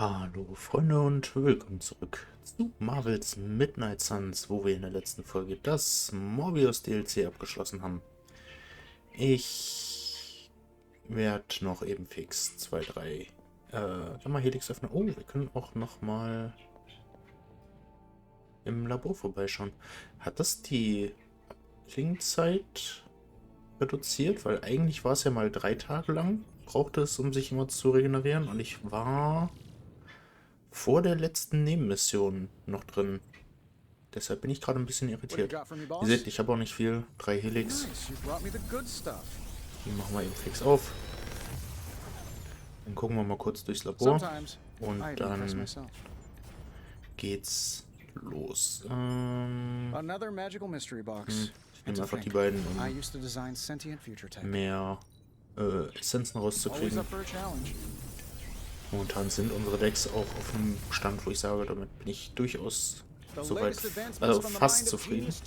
Hallo Freunde und willkommen zurück zu Marvels Midnight Suns, wo wir in der letzten Folge das Morbius-DLC abgeschlossen haben. Ich werde noch eben fix 2, 3 Gamma-Helix öffnen. Oh, wir können auch noch mal im Labor vorbeischauen. Hat das die Klingzeit reduziert? Weil eigentlich war es ja mal 3 Tage lang, brauchte es, um sich immer zu regenerieren. Und ich war vor der letzten Nebenmission noch drin. Deshalb bin ich gerade ein bisschen irritiert. Ihr seht, ich habe auch nicht viel. 3 Helix. Die machen wir eben fix auf. Dann gucken wir mal kurz durchs Labor. Und dann geht's los. Ich nehme einfach die beiden, um mehr Essenzen rauszukriegen. Momentan sind unsere Decks auch auf einem Stand, wo ich sage, damit bin ich durchaus soweit, also fast zufrieden. Ich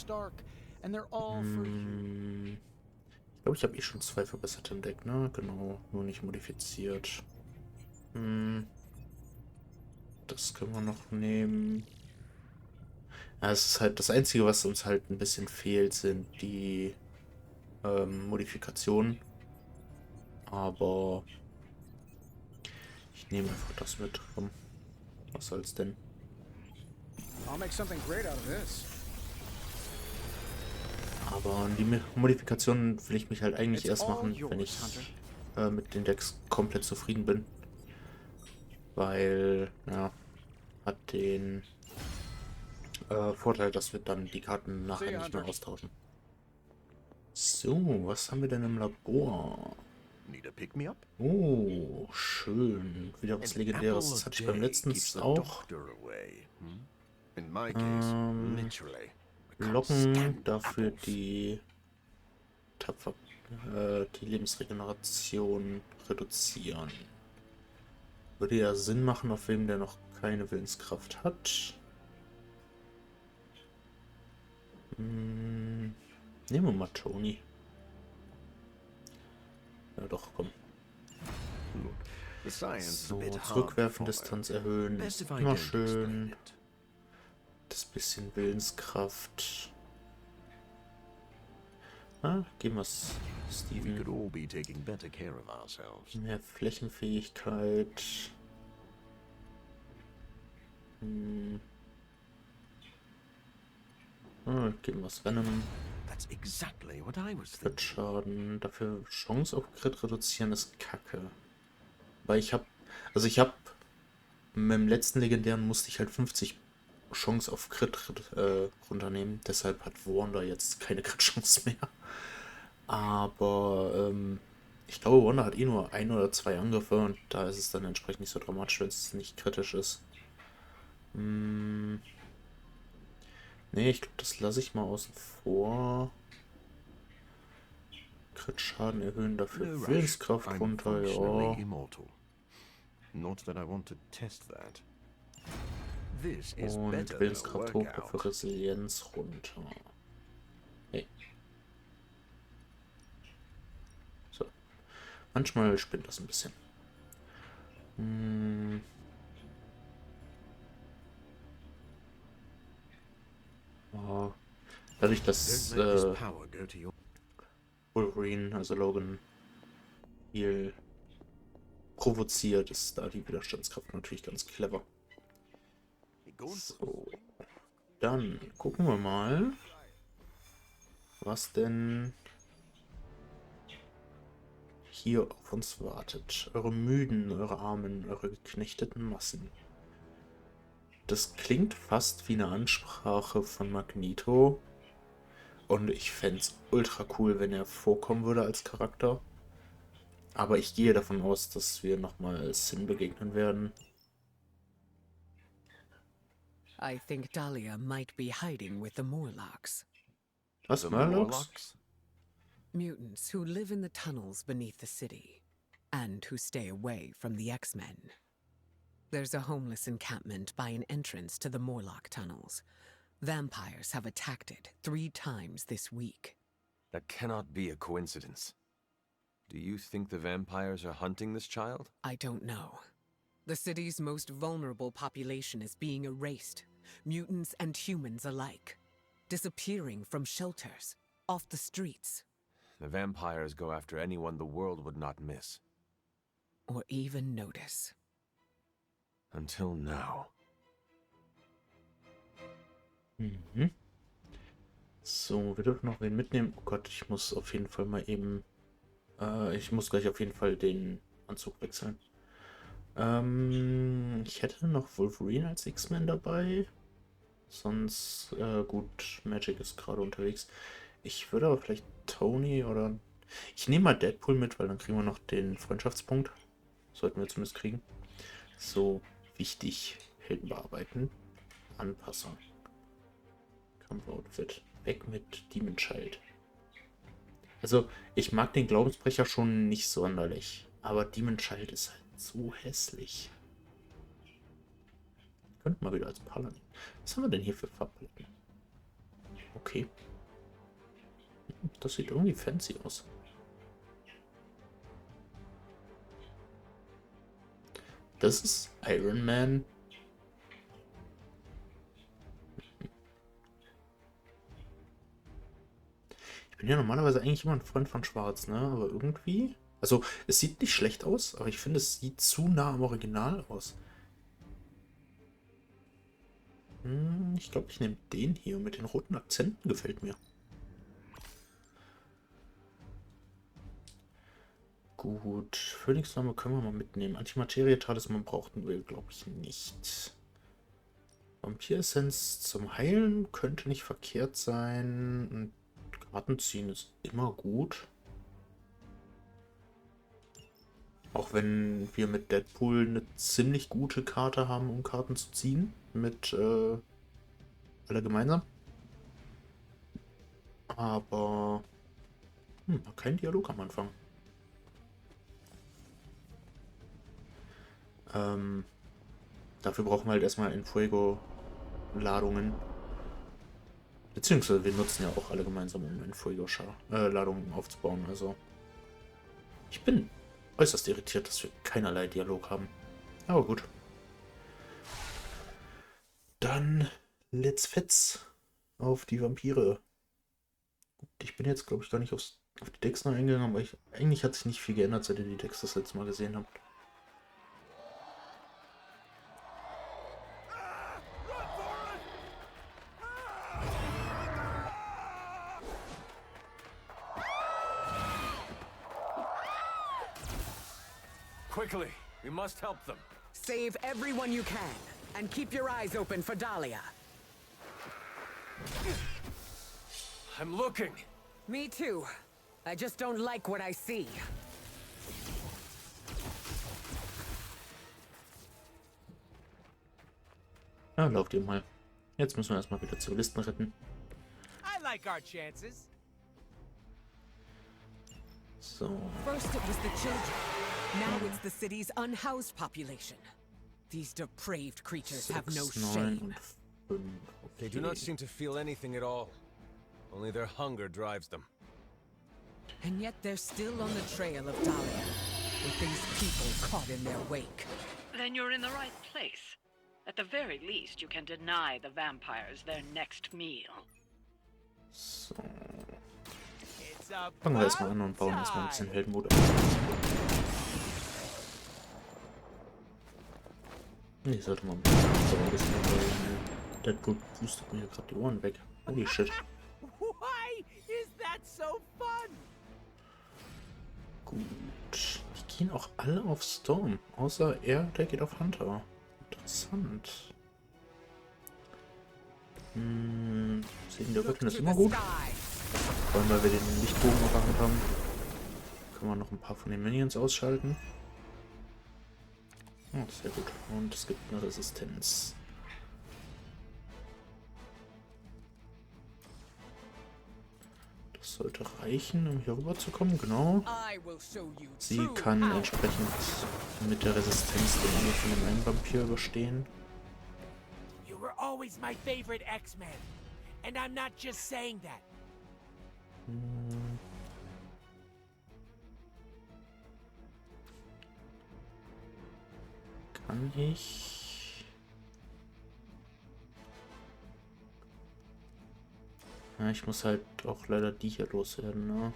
glaube, ich habe schon 2 verbesserte im Deck, ne? Genau, nur nicht modifiziert. Das können wir noch nehmen. Ja, es ist halt das Einzige, was uns halt ein bisschen fehlt, sind die Modifikationen. Aber ich nehme einfach das mit. Komm, was soll's denn? Aber die Modifikationen will ich mich halt eigentlich erst machen, wenn ich mit den Decks komplett zufrieden bin. Weil, ja, hat den Vorteil, dass wir dann die Karten nachher nicht mehr austauschen. So, was haben wir denn im Labor? Oh, schön. Wieder was Legendäres. Das hatte ich beim letzten auch. Locken, dafür die die Lebensregeneration reduzieren. Würde ja Sinn machen, auf wem der noch keine Willenskraft hat. Nehmen wir mal Tony. Ja doch, komm. So, zurückwerfen, Distanz erhöhen, ist immer schön. Das bisschen Willenskraft. Geben wir es Steven. Mehr Flächenfähigkeit. Geben wir es Venom. Crit-Schaden. Dafür Chance auf Crit reduzieren ist kacke. Weil ich habe mit dem letzten legendären musste ich halt 50 Chance auf Crit runternehmen. Deshalb hat Wanda jetzt keine Crit-Chance mehr. Aber ich glaube, Wanda hat eh nur 1 oder 2 Angriffe und da ist es dann entsprechend nicht so dramatisch, wenn es nicht kritisch ist. Ne, ich glaube, das lasse ich mal außen vor. Crit-Schaden erhöhen, dafür Willenskraft runter, ja. Und Willenskraft hoch, dafür Resilienz runter. Hey. So. Manchmal spinnt das ein bisschen. Oh. Dadurch, dass Wolverine, also Logan, viel provoziert, ist da die Widerstandskraft natürlich ganz clever. So. Dann gucken wir mal, was denn hier auf uns wartet. Eure Müden, eure Armen, eure geknechteten Massen. Das klingt fast wie eine Ansprache von Magneto. Und ich fände es ultra cool, wenn er vorkommen würde als Charakter. Aber ich gehe davon aus, dass wir nochmal Sin begegnen werden. I think Dahlia might be hiding with the Morlocks. Was, Morlocks? Mutants who live in the tunnels beneath the city, and who stay away from the X-Men. There's a homeless encampment by an entrance to the Morlock tunnels. Vampires have attacked it 3 times this week. That cannot be a coincidence. Do you think the vampires are hunting this child? I don't know. The city's most vulnerable population is being erased, mutants and humans alike, disappearing from shelters, off the streets. The vampires go after anyone the world would not miss. Or even notice. Until now. Mhm. So, wir dürfen noch wen mitnehmen. Oh Gott, ich muss auf jeden Fall mal eben... ich muss gleich auf jeden Fall den Anzug wechseln. Ich hätte noch Wolverine als X-Men dabei. Sonst, gut, Magic ist gerade unterwegs. Ich würde aber vielleicht Tony oder... Ich nehme mal Deadpool mit, weil dann kriegen wir noch den Freundschaftspunkt. Sollten wir zumindest kriegen. So, wichtig. Helden bearbeiten. Anpassung. Kampfoutfit. Weg mit Demon Child. Also, ich mag den Glaubensbrecher schon nicht sonderlich. Aber Demon Child ist halt so hässlich. Könnten wir wieder als Paladin. Was haben wir denn hier für Farbpaletten? Okay. Das sieht irgendwie fancy aus. Das ist Iron Man. Ich bin ja normalerweise eigentlich immer ein Freund von Schwarz, ne? Aber irgendwie... Also, es sieht nicht schlecht aus, aber ich finde, es sieht zu nah am Original aus. Ich glaube, ich nehme den hier mit den roten Akzenten. Gefällt mir. Gut, Phönixflamme können wir mal mitnehmen. Antimaterie-Talisman brauchten wir, glaube ich, nicht. Vampiressenz zum Heilen könnte nicht verkehrt sein. Und Karten ziehen ist immer gut. Auch wenn wir mit Deadpool eine ziemlich gute Karte haben, um Karten zu ziehen. Mit alle gemeinsam. Aber kein Dialog am Anfang. Dafür brauchen wir halt erstmal in Fuego-Ladungen. Beziehungsweise wir nutzen ja auch alle gemeinsam, um in Fuego-Ladungen aufzubauen. Also ich bin äußerst irritiert, dass wir keinerlei Dialog haben. Aber gut. Dann let's fetz auf die Vampire. Ich bin jetzt, glaube ich, gar nicht auf die Decks noch eingegangen, aber eigentlich hat sich nicht viel geändert, seit ihr die Decks das letzte Mal gesehen habt. Quickly, we must help them. Save everyone you can, and keep your eyes open for Dahlia. I'm looking. Me too. I just don't like what I see. Ja, lauft ihr mal. Jetzt müssen wir erstmal wieder Zivilisten retten. I like our chances. So. First it was the children. Now it's the city's unhoused population. These depraved creatures have no 6, 9 shame. und 5. They do not seem to feel anything at all. Only their hunger drives them. And yet they're still on the trail of Dahlia, with these people caught in their wake. Then you're in the right place. At the very least, you can deny the vampires their next meal. So. It's a Fangen wir erstmal an und bauen erstmal ein bisschen Heldenmut auf. Ich sollte mal ein bisschen, weil Deadpool pustet mir gerade die Ohren weg. Holy shit. Why is that so fun? Gut. Die gehen auch alle auf Storm. Außer er, der geht auf Hunter. Interessant. Segen der Rücken ist immer gut. Vor allem, weil wir den Lichtbogen erwartet haben. Können wir noch ein paar von den Minions ausschalten. Oh, sehr gut. Und es gibt eine Resistenz. Das sollte reichen, um hier rüber zu kommen, genau. Sie kann entsprechend mit der Resistenz den Angriff von dem einen Vampir überstehen. You were always my favorite X-Men. And I'm not just saying that. Kann ich... Ja, ich muss halt auch leider die hier loswerden, ne?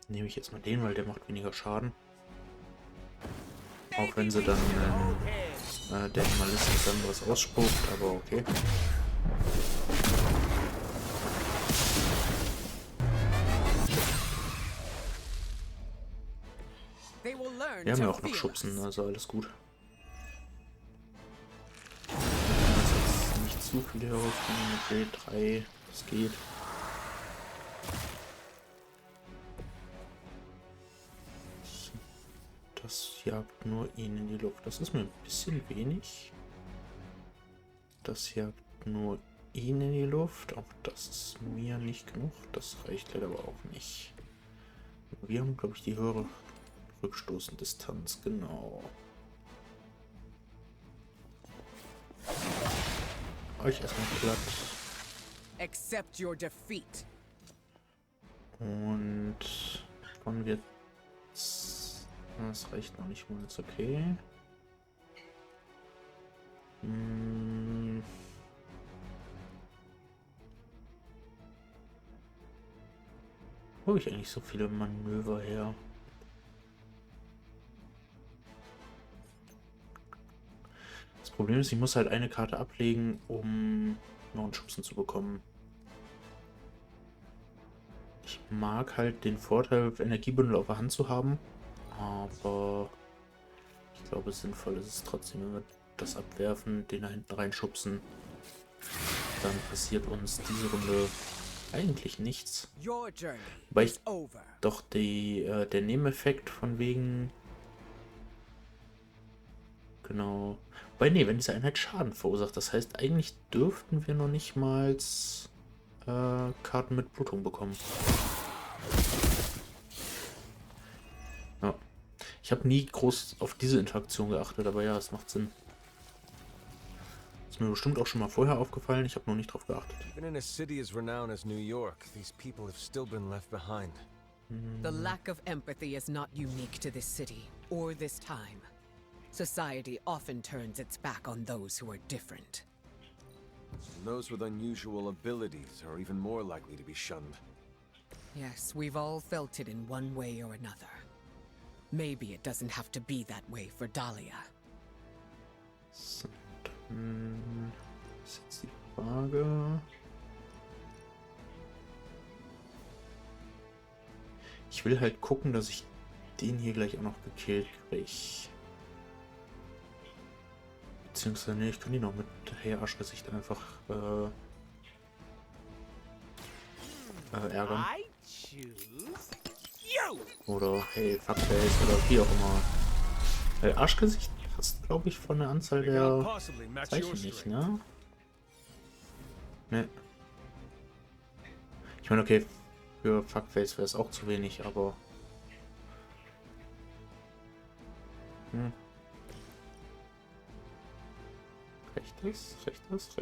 Nehme ich jetzt mal den, weil der macht weniger Schaden. Auch wenn sie dann der Animalist dann was ausspuckt, aber okay. Wir haben ja auch noch Schubsen, also alles gut. Das ist nicht zu viele herausfinden. Okay, 3, das geht. Das jagt nur ihn in die Luft. Das ist mir ein bisschen wenig. Das jagt nur ihn in die Luft. Auch das ist mir nicht genug. Das reicht leider aber auch nicht. Wir haben, glaube ich, die höhere Rückstoßendistanz. Genau. Euch erstmal platt. Accept your defeat. Und wann wird... Das reicht noch nicht mal, jetzt okay. Wo habe ich eigentlich so viele Manöver her? Das Problem ist, ich muss halt eine Karte ablegen, um noch einen Schubsen zu bekommen. Ich mag halt den Vorteil, Energiebündel auf der Hand zu haben. Aber ich glaube, sinnvoll ist es trotzdem, wenn wir das abwerfen, den da hinten reinschubsen. Dann passiert uns diese Runde eigentlich nichts. Weil ich doch der Nebeneffekt von wegen... Genau. Weil nee, wenn diese Einheit Schaden verursacht. Das heißt, eigentlich dürften wir noch nicht mal Karten mit Blutung bekommen. Ja. Ich habe nie groß auf diese Interaktion geachtet, aber ja, es macht Sinn. Ist mir bestimmt auch schon mal vorher aufgefallen, ich habe noch nicht drauf geachtet. Even in a city as renowned as New York, these people have still been left behind. The lack of empathy is not unique to this city or this time. Society often turns its back on those who are different. And those with unusual abilities are even more likely to be shunned. Yes, we've all felt it in one way or another. Maybe it doesn't have to be that way for Dahlia. So, dann ist jetzt die Frage. Ich will halt gucken, dass ich den hier gleich auch noch gekillt kriege. Beziehungsweise, nee, ich kann die noch mit Hey Arschgesicht einfach ärgern. Oder Hey Fuckface oder wie auch immer. Weil Arschgesicht passt, glaube ich, von der Anzahl der Zeichen nicht, ne? Ne. Ich meine, okay, für Fuckface wäre es auch zu wenig, aber... Reicht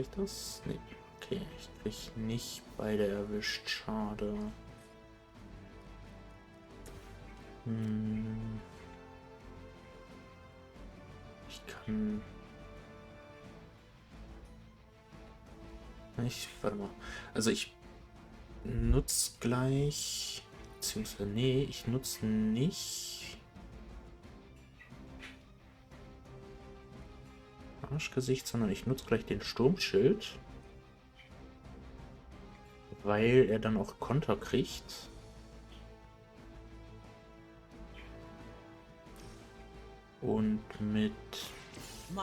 das? Nee. Okay, ich krieg nicht beide erwischt. Schade. Ich kann... Warte mal. Also ich nutze gleich... Beziehungsweise, nee, ich nutze nicht... Arschgesicht, sondern ich nutze gleich den Sturmschild. Weil er dann auch Konter kriegt. Und mit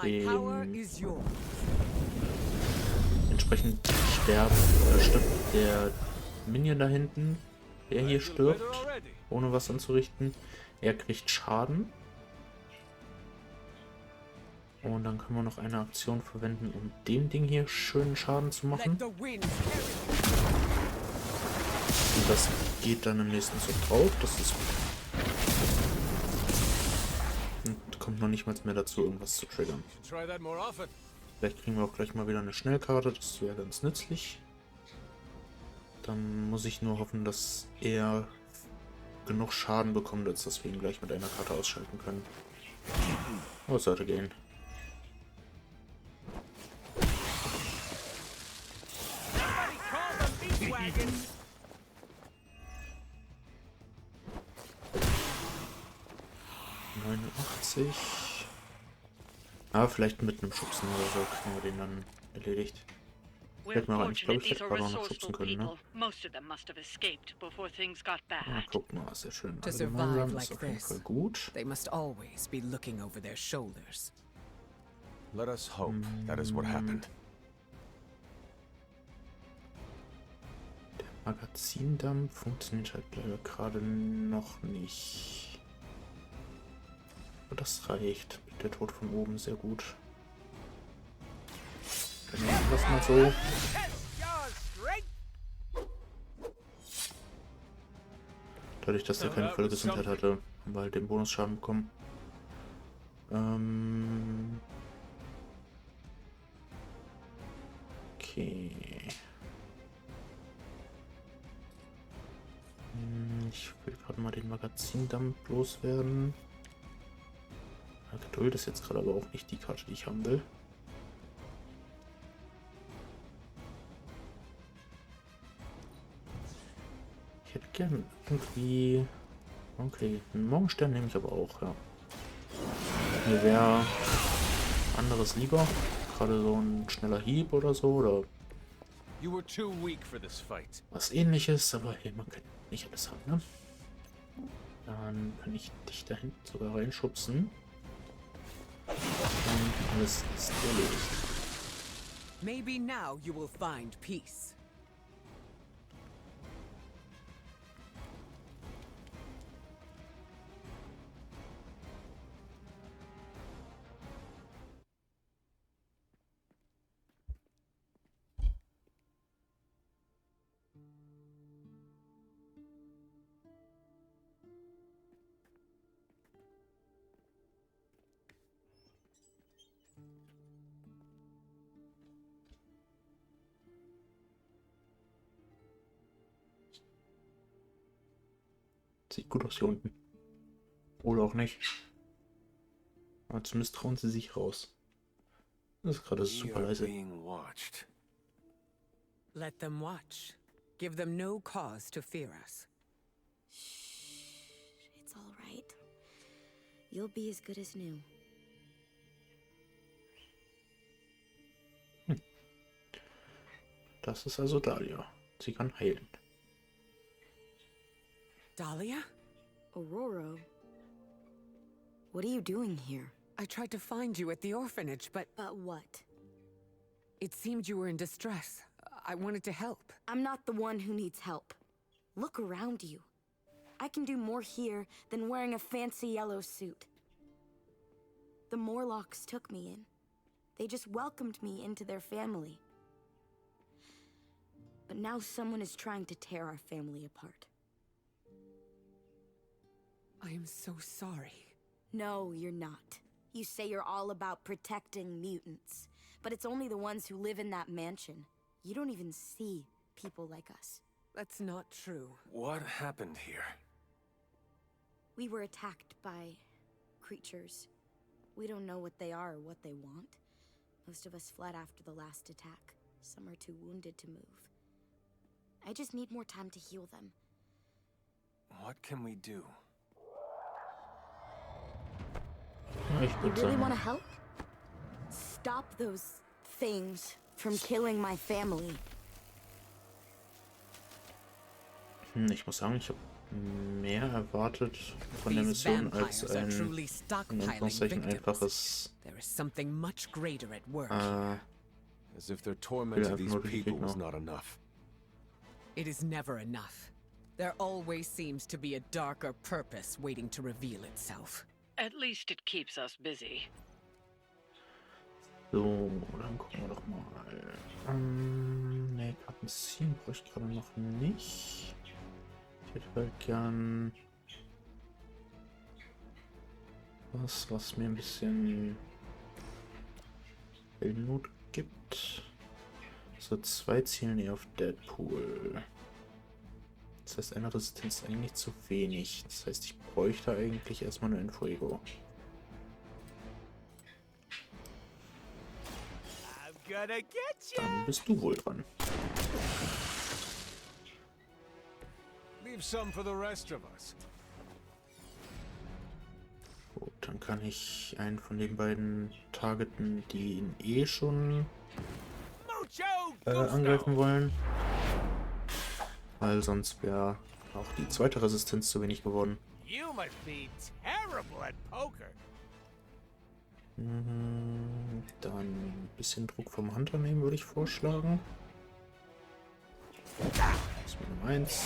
dem entsprechend stirbt der Minion da hinten, der hier stirbt, ohne was anzurichten. Er kriegt Schaden. Und dann können wir noch eine Aktion verwenden, um dem Ding hier schönen Schaden zu machen. Und das geht dann im nächsten Zug drauf. Das ist gut. Und kommt noch nicht mal mehr dazu, irgendwas zu triggern. Vielleicht kriegen wir auch gleich mal wieder eine Schnellkarte, das wäre ganz nützlich. Dann muss ich nur hoffen, dass er genug Schaden bekommt, als dass wir ihn gleich mit einer Karte ausschalten können. Aber es sollte gehen. Somebody call the meat wagon. Aber vielleicht mit einem Schubsen oder so kriegen wir den dann erledigt. We're Hätten wir eigentlich, glaube fortunate ich, these hätte are gerade auch noch schubsen resourceful können, ne? people. Most of them must have escaped before things got Ja, bad. guck mal, sehr schön. To Alle survive gemeinsam like ist auf jeden this, Fall gut. they must always be looking over their shoulders. Let us hope that is what happened. Der Magazindampf funktioniert halt leider gerade noch nicht. Aber das reicht. Der Tod von oben sehr gut. Dann machen wir das mal so. Test your strength. Dadurch, dass er keine volle Gesundheit hatte, haben wir halt den Bonusschaden bekommen. Okay. Ich will gerade mal den Magazindampf loswerden. Ja, Geduld ist jetzt gerade aber auch nicht die Karte, die ich haben will. Ich hätte gern irgendwie... Okay, einen Morgenstern nehme ich aber auch, ja. Mir wäre anderes lieber. Gerade so ein schneller Hieb oder so, oder You were too weak for this fight. was ähnliches, aber hey, man kann nicht alles haben, ne? Dann kann ich dich da hinten sogar reinschubsen. Und alles ist erledigt. Maybe now you will find peace. Sieht gut aus hier unten. Oder auch nicht. Aber zumindest trauen sie sich raus. Das ist gerade We super are leise. being watched. Let them watch. Give them no cause to fear us. It's all right. You'll be as good as new. Das ist also Dahlia. Sie kann heilen. Dahlia? Aurora, what are you doing here? I tried to find you at the orphanage, but But what? it seemed you were in distress. I wanted to help. I'm not the one who needs help. Look around you. I can do more here than wearing a fancy yellow suit. The Morlocks took me in. They just welcomed me into their family. But now someone is trying to tear our family apart. I am so sorry. No, you're not. You say you're all about protecting mutants, but it's only the ones who live in that mansion. You don't even see people like us. That's not true. What happened here? We were attacked by creatures. We don't know what they are or what they want. Most of us fled after the last attack. Some are too wounded to move. I just need more time to heal them. What can we do? Ja, ich You würde really sagen, want to help? Stop those things from killing my family. ich muss sagen, ich habe mehr erwartet von der These Mission als vampires are ein, truly in stockpiling Anführungszeichen, victims. einfaches, There is something much greater at work. As if their torment Yeah, of these I've noticed people it was now. not enough. It is never enough. There always seems to be a darker purpose waiting to reveal itself. At least it keeps us busy. So, dann gucken wir doch mal. Ne, Karten ziehen brauche ich gerade noch nicht. Ich hätte halt gern was mir ein bisschen Heldenmut gibt. So, 2 zielen eher auf Deadpool. Das heißt, eine Resistenz ist eigentlich zu wenig. Das heißt, ich bräuchte eigentlich erstmal nur Infuego. Dann bist du wohl dran. Leave some for the rest of us. Gut, dann kann ich einen von den beiden targeten, die ihn eh schon angreifen wollen. Weil sonst wäre auch die zweite Resistenz zu wenig geworden. You must be terrible at poker. Dann ein bisschen Druck vom Hunter nehmen, würde ich vorschlagen. Das ist Nummer 1.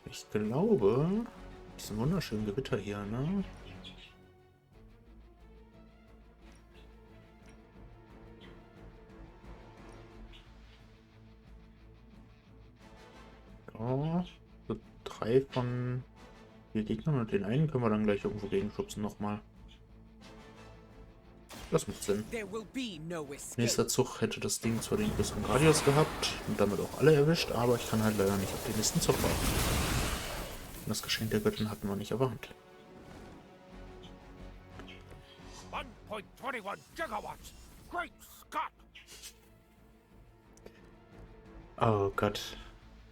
Ich glaube, diesen wunderschönen Gewitter hier, ne? Ja, so 3 von 4 Gegnern und den einen können wir dann gleich irgendwo gegenschubsen nochmal. Das macht Sinn. Nächster Zug hätte das Ding zwar den größeren Radius gehabt und damit auch alle erwischt, aber ich kann halt leider nicht auf den nächsten Zug warten. Und das Geschenk der Göttin hatten wir nicht erwartet. 1.21 Gigawatts. Great Scott. Oh Gott.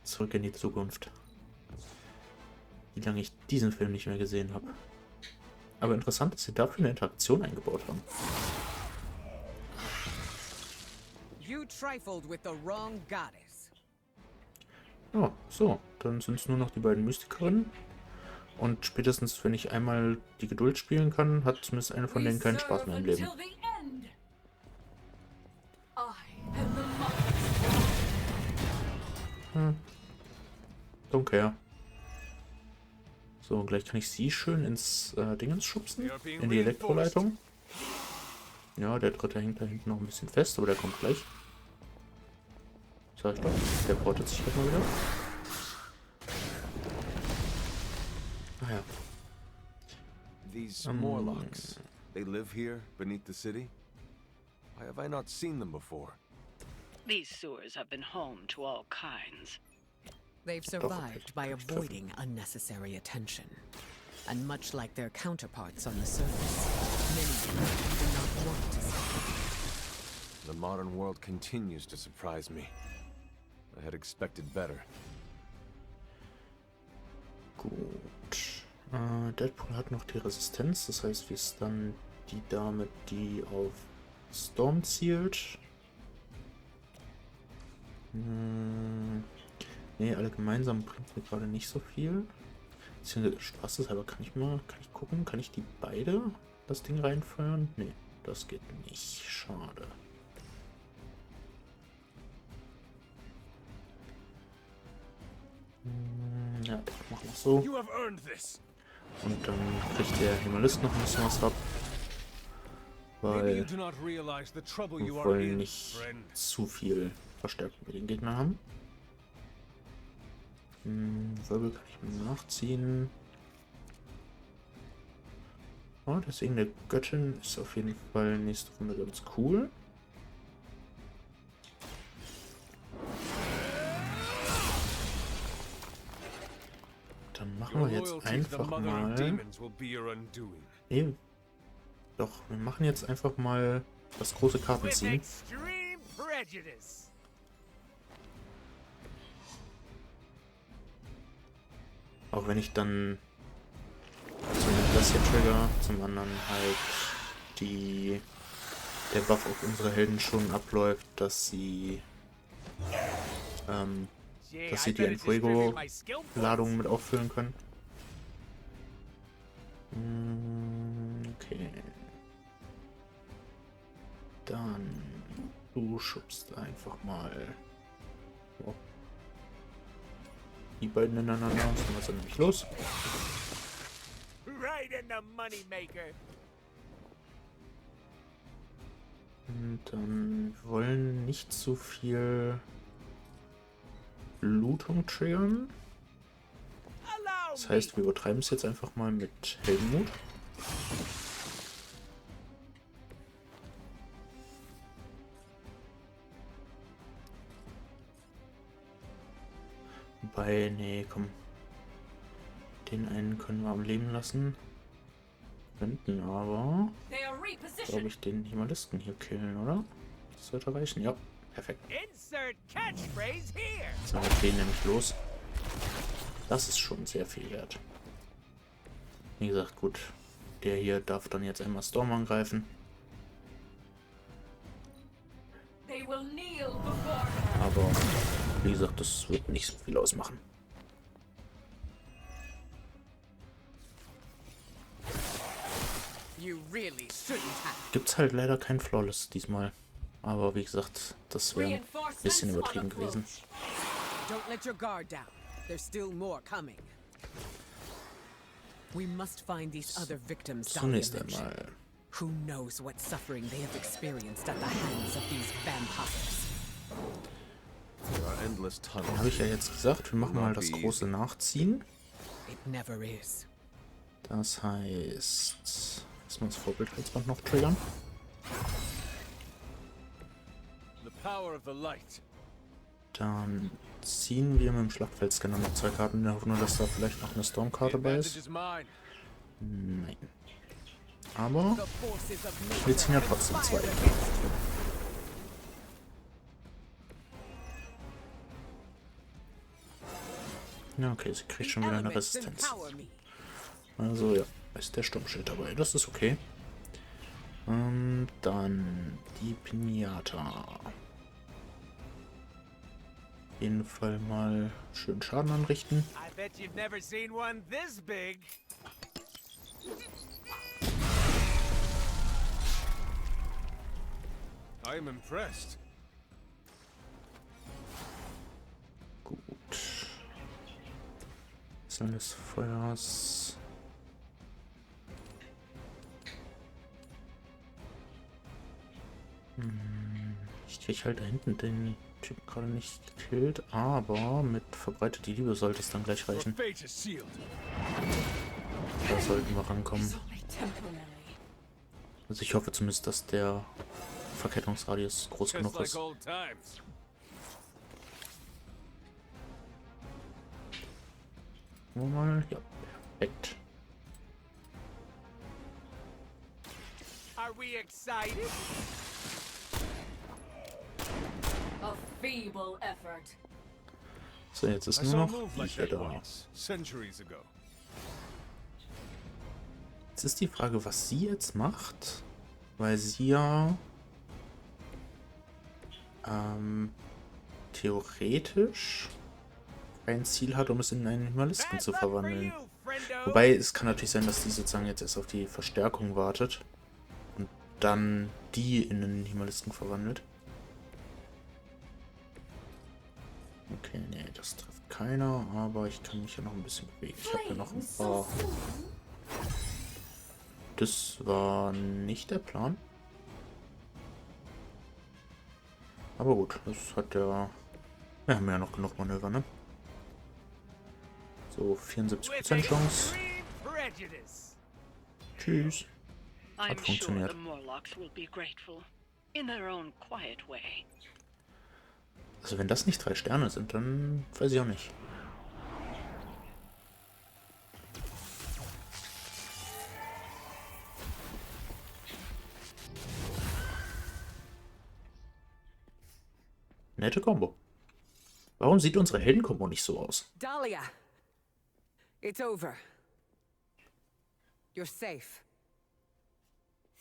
Zurück in die Zukunft. Wie lange ich diesen Film nicht mehr gesehen habe. Aber interessant, dass sie dafür eine Interaktion eingebaut haben. You trifled with the wrong goddess. Oh, so. Dann sind es nur noch die beiden Mystikerinnen. Und spätestens, wenn ich einmal die Geduld spielen kann, hat zumindest eine von denen keinen Spaß mehr im Leben. Don't care. So, gleich kann ich sie schön ins Dingens schubsen. In die Elektroleitung. Ja, der dritte hängt da hinten noch ein bisschen fest, aber der kommt gleich. So, ich glaube, der portet sich halt mal wieder. Ah ja. These Morlocks, they live here beneath the city? Why have I not seen them before? These sewers have been home to all kinds. They've survived by avoiding unnecessary attention. And much like their counterparts on the surface, many do not want to see. The modern world continues to surprise me. I had expected better. Gut. Deadpool hat noch die Resistenz, das heißt, wir stunnen die Dame, die auf Storm zielt. Ne, alle gemeinsam bringt mir gerade nicht so viel. Spaßeshalber kann ich gucken, kann ich die beide das Ding reinfeuern? Ne, das geht nicht. Schade. Ja, mach mal so. Und dann kriegt der Himalist noch ein bisschen was ab. Weil wir wollen nicht zu viel Verstärkung mit den Gegnern haben. Wirbel kann ich mir nachziehen. Oh, deswegen der Göttin ist auf jeden Fall nächste Runde ganz cool. Dann machen wir jetzt einfach mal... Nee, doch, wir machen jetzt einfach mal das große Kartenziehen. Auch wenn ich dann zum einen das hier trigger, zum anderen halt der Buff auf unsere Helden schon abläuft, dass sie die Infuego-Ladungen mit auffüllen können. Okay. Dann du schubst einfach mal die beiden ineinander. Dann ist er nämlich los. Und dann wollen nicht zu viel Blutung triggern. Das heißt, wir übertreiben es jetzt einfach mal mit Heldenmut. Wobei, nee, komm. Den einen können wir am Leben lassen. Könnten aber, glaube ich, den Himalisten hier killen, oder? Das sollte reichen. Ja, perfekt. Insert catchphrase here. So, wir gehen nämlich los. Das ist schon sehr viel wert. Wie gesagt, gut. Der hier darf dann jetzt einmal Storm angreifen. Aber, wie gesagt, das wird nicht so viel ausmachen. Gibt's halt leider kein Flawless diesmal. Aber wie gesagt, das wäre ein bisschen übertrieben gewesen. Don't let your guard down. There's still more coming. We must find these other victims. Zunächst einmal. Who knows what suffering they have experienced at the hands of these vampires? Dann habe ich ja jetzt gesagt, wir machen mal das große Nachziehen. It never is. Das heißt, müssen wir das Vorbildhalsband noch triggern. Dann ziehen wir mit dem Schlachtfeldscanner noch 2 Karten in der Hoffnung, dass da vielleicht noch eine Stormkarte bei ist. Nein. Aber wir ziehen ja trotzdem 2. Ja, okay, sie kriegt schon wieder eine Resistenz. Also ja, ist der Sturmschild dabei. Das ist okay. Dann die Pinata. Auf jeden Fall mal schön Schaden anrichten. I bet you've never seen one this big. I'm impressed. Gut. Wechseln des Feuers. Ich krieg halt da hinten den Typ gerade nicht gekillt, aber mit verbreitete Liebe sollte es dann gleich reichen. Da sollten wir rankommen. Also ich hoffe zumindest, dass der Verkettungsradius groß genug ist. Mal, ja, perfekt. Are we excited? A feeble effort. So, jetzt ist nur noch hier da. Jetzt ist die Frage, was sie jetzt macht, weil sie ja theoretisch ein Ziel hat, um es in einen Himalisten zu verwandeln. Wobei, es kann natürlich sein, dass die sozusagen jetzt erst auf die Verstärkung wartet und dann die in einen Himalisten verwandelt. Okay, nee, das trifft keiner, aber ich kann mich ja noch ein bisschen bewegen. Ich habe ja noch ein paar... Das war nicht der Plan. Aber gut, das hat ja... Wir haben ja noch genug Manöver, ne? So, 74% Chance. Tschüss. Hat funktioniert. Also wenn das nicht 3 Sterne sind, dann weiß ich auch nicht. Nette Kombo. Warum sieht unsere Heldenkombo nicht so aus? Dahlia! It's over. You're safe.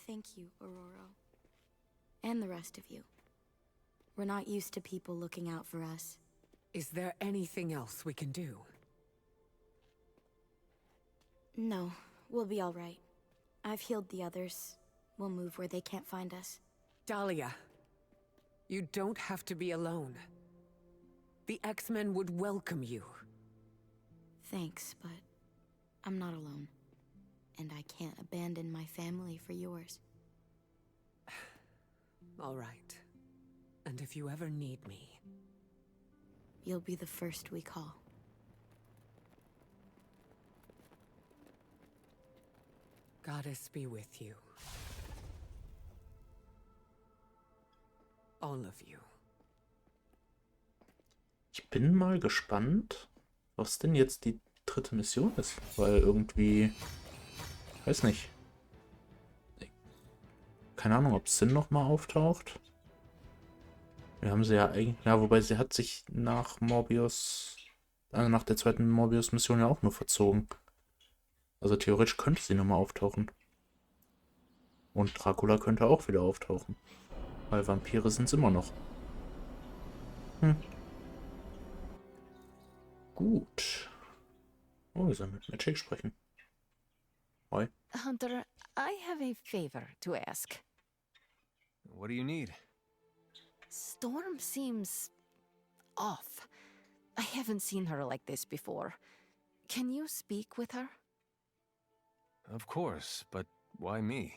Thank you, Aurora. And the rest of you. We're not used to people looking out for us. Is there anything else we can do? No, we'll be all right. I've healed the others. We'll move where they can't find us. Dahlia, you don't have to be alone. The X-Men would welcome you. Thanks, but I'm not alone. And I can't abandon my family for yours. All right. And if you ever need me... You'll be the first we call. Goddess be with you. All of you. Ich bin mal gespannt, was denn jetzt die dritte Mission ist. Weil irgendwie, weiß nicht. Keine Ahnung, ob Sin nochmal auftaucht. Wir haben sie ja eigentlich, ja, wobei sie hat sich nach Morbius, also nach der zweiten Morbius-Mission ja auch nur verzogen. Also theoretisch könnte sie nochmal auftauchen. Und Dracula könnte auch wieder auftauchen. Weil Vampire sind es immer noch. Gut. Oh, wir sollen mit Magic sprechen. Hoi. Hunter, I have a favor to ask. What do you need? Storm seems off. I haven't seen her like this before. Can you speak with her? Of course, but why me?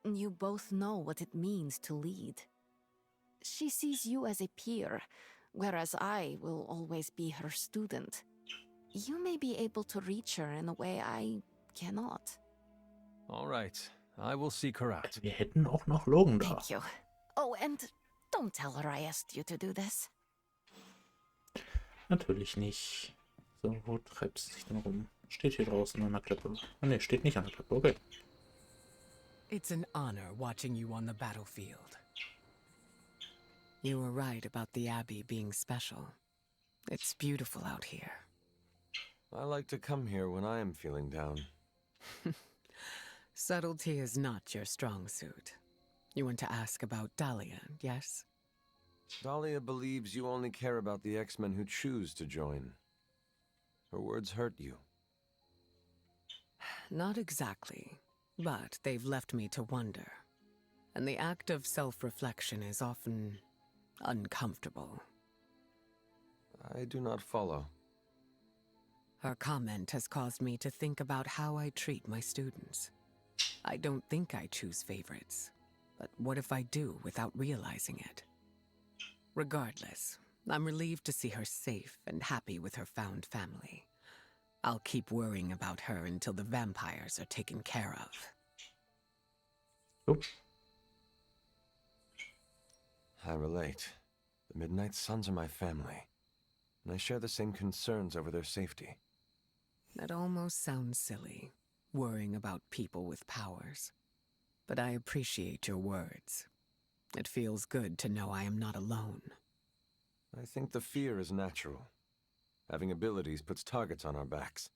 You both know what it means to lead. She sees you as a peer, whereas I will always be her student. You may be able to reach her in a way I cannot. All right, I will seek her out. Wir hätten auch noch Logan da. Thank you. Oh, and don't tell her I asked you to do this. Natürlich nicht. So, wo treibt sie sich denn rum? Steht hier draußen an der Klippe. Ah ne, steht nicht an der Klippe. Okay. It's an honor watching you on the battlefield. You were right about the Abbey being special. It's beautiful out here. I like to come here when I am feeling down. Subtlety is not your strong suit. You want to ask about Dahlia, yes? Dahlia believes you only care about the X-Men who choose to join. Her words hurt you. Not exactly, but they've left me to wonder. And the act of self-reflection is often uncomfortable. I do not follow. Her comment has caused me to think about how I treat my students. I don't think I choose favorites, but what if I do without realizing it? Regardless, I'm relieved to see her safe and happy with her found family. I'll keep worrying about her until the vampires are taken care of. Oops. I relate. The Midnight Suns are my family, and I share the same concerns over their safety. That almost sounds silly, worrying about people with powers. But I appreciate your words. It feels good to know I am not alone. I think the fear is natural. Having abilities puts targets on our backs.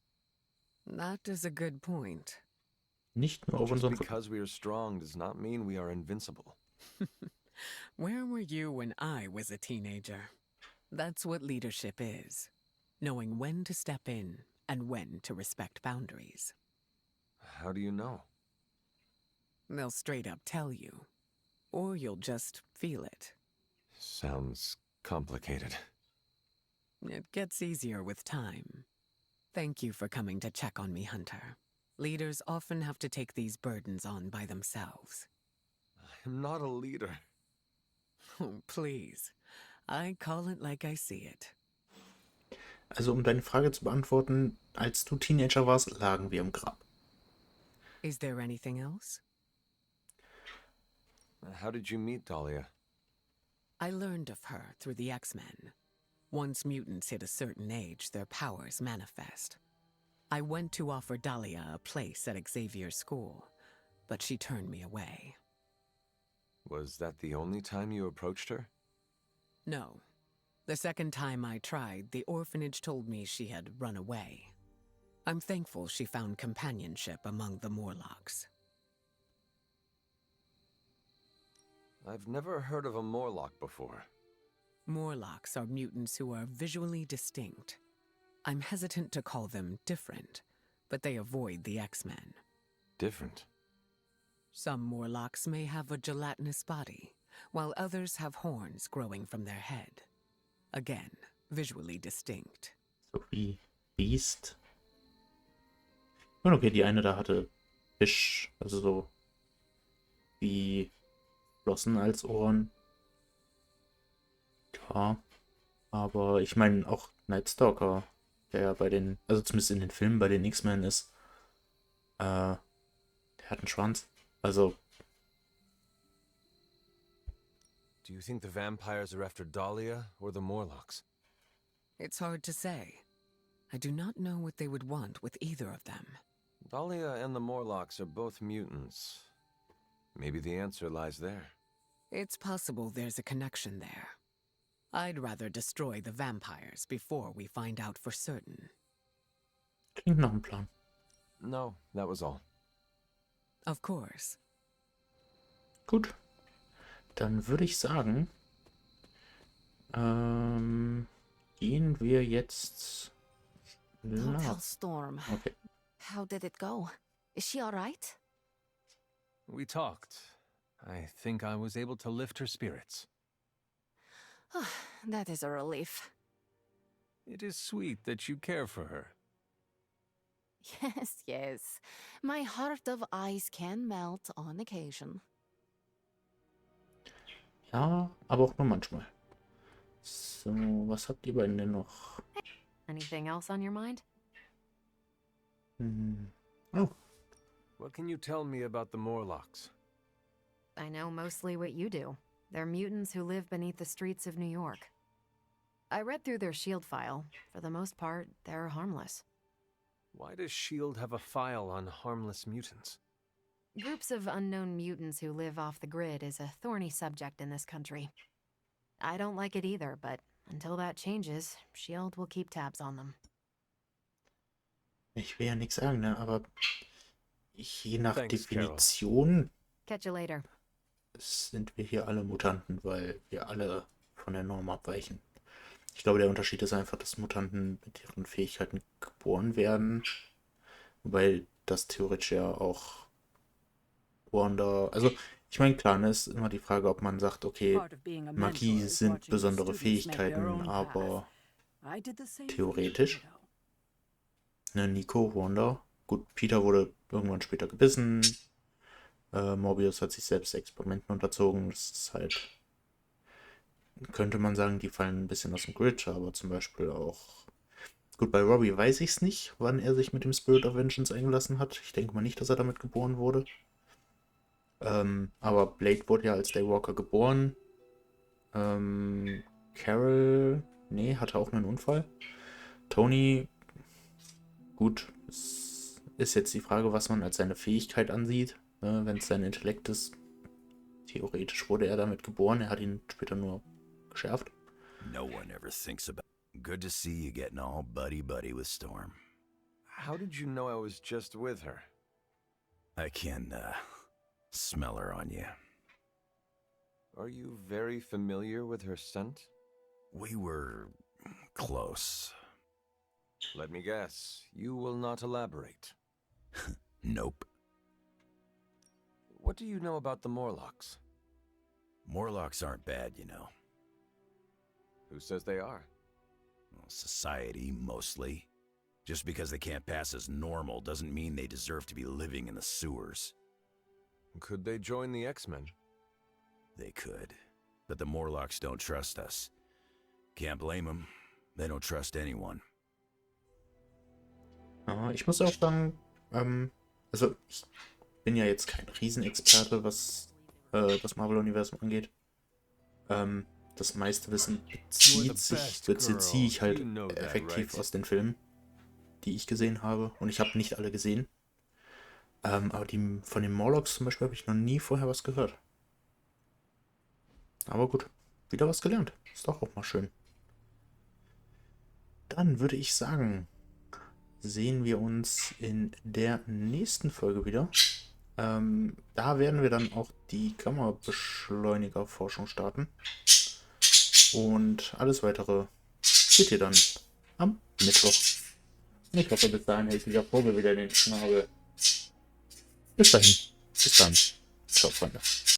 That is a good point. Nicht nur auf Just unseren... because we are strong does not mean we are invincible. Where were you when I was a teenager? That's what leadership is. Knowing when to step in and when to respect boundaries. How do you know? They'll straight up tell you. Or you'll just feel it. Sounds complicated. It gets easier with time. Thank you for coming to check on me, Hunter. Leaders often have to take these burdens on by themselves. I'm not a leader. Oh, please. I call it like I see it. Also, um deine Frage zu beantworten, als du Teenager warst, lagen wir im Grab. Is there anything else? How did you meet Dahlia? I learned of her through the X-Men. Once mutants hit a certain age, their powers manifest. I went to offer Dahlia a place at Xavier's school, but she turned me away. Was that the only time you approached her? No. The second time I tried, the orphanage told me she had run away. I'm thankful she found companionship among the Morlocks. I've never heard of a Morlock before. Morlocks are mutants who are visually distinct. I'm hesitant to call them different, but they avoid the X-Men. Different? Some Morlocks may have a gelatinous body, while others have horns growing from their head. Again, visually distinct. So wie Beast. Und okay, die eine da hatte Fisch, also so wie Flossen als Ohren. Ja, aber ich meine auch Night Stalker, der ja bei den, also zumindest in den Filmen bei den X-Men ist, der hat einen Schwanz. Also. Do you think the vampires are after Dahlia or the Morlocks? It's hard to say. I do not know what they would want with either of them. Dahlia and the Morlocks are both mutants. Maybe the answer lies there. It's possible there's a connection there. I'd rather destroy the vampires before we find out for certain. Klingt nach einem Plan. No, that was all. Of course. Gut. Dann würde ich sagen, gehen wir jetzt... Don't tell Storm. Okay. How did it go? Is she alright? We talked. I think I was able to lift her spirits. That is a relief. It is sweet that you care for her. Yes, yes. My heart of ice can melt on occasion. Ja, aber auch nur manchmal. So, was habt ihr beiden denn noch? Anything else on your mind? Oh, What can you tell me about the Morlocks? I know mostly what you do. They're mutants who live beneath the streets of New York. I read through their shield file. For the most part, they're harmless. Why does S.H.I.E.L.D. have a file on harmless mutants? Groups of unknown mutants who live off the grid is a thorny subject in this country. I don't like it either, but until that changes, S.H.I.E.L.D. will keep tabs on them. ich will ja nichts sagen, ne? Aber je nach Thanks, Definition Catch you later. sind wir hier alle Mutanten, weil wir alle von der Norm abweichen. Ich glaube, der Unterschied ist einfach, dass Mutanten mit ihren Fähigkeiten geboren werden, weil das theoretisch ja auch Wanda, also ich meine, klar, ne, ist immer die Frage, ob man sagt, okay, Magie sind besondere Fähigkeiten, aber theoretisch, ne, Nico, Wanda, gut, Peter wurde irgendwann später gebissen, Morbius hat sich selbst Experimenten unterzogen, das ist halt, könnte man sagen, die fallen ein bisschen aus dem Grid, aber zum Beispiel auch, gut, bei Robbie weiß ich es nicht, wann er sich mit dem Spirit of Vengeance eingelassen hat. Ich denke mal nicht, dass er damit geboren wurde. Aber Blade wurde ja als Daywalker geboren. Carol, nee, hatte auch einen Unfall. Tony, gut, es ist jetzt die Frage, was man als seine Fähigkeit ansieht. Ne? Wenn es sein Intellekt ist, theoretisch wurde er damit geboren, er hat ihn später nur geschärft. No one ever thinks about. Good to see you getting all buddy-buddy with Storm. How did you know I was just with her? I can, smell her on you. Are you very familiar with her scent? We were close. Let me guess, you will not elaborate. Nope. What do you know about the Morlocks? Morlocks aren't bad, you know. Who says they are? Well, society, mostly. Just because they can't pass as normal doesn't mean they deserve to be living in the sewers. Could they join the X-Men? They could. But the Morlocks don't trust us. Can't blame them. They don't trust anyone. Ich muss auch sagen, also ich bin ja jetzt kein Riesenexperte, was das Marvel-Universum angeht. Das meiste Wissen beziehe ich halt effektiv aus den Filmen, die ich gesehen habe. Und ich habe nicht alle gesehen. Aber von den Morlocks zum Beispiel habe ich noch nie vorher was gehört. Aber gut, wieder was gelernt. Ist doch auch mal schön. Dann würde ich sagen, sehen wir uns in der nächsten Folge wieder. Da werden wir dann auch die Gamma-Beschleuniger-Forschung starten. Und alles weitere seht ihr dann am Mittwoch. Und ich hoffe, bis dahin hält dieser Vogel wieder den Schnabel. Bis dahin. Bis dann. Ciao, Freunde.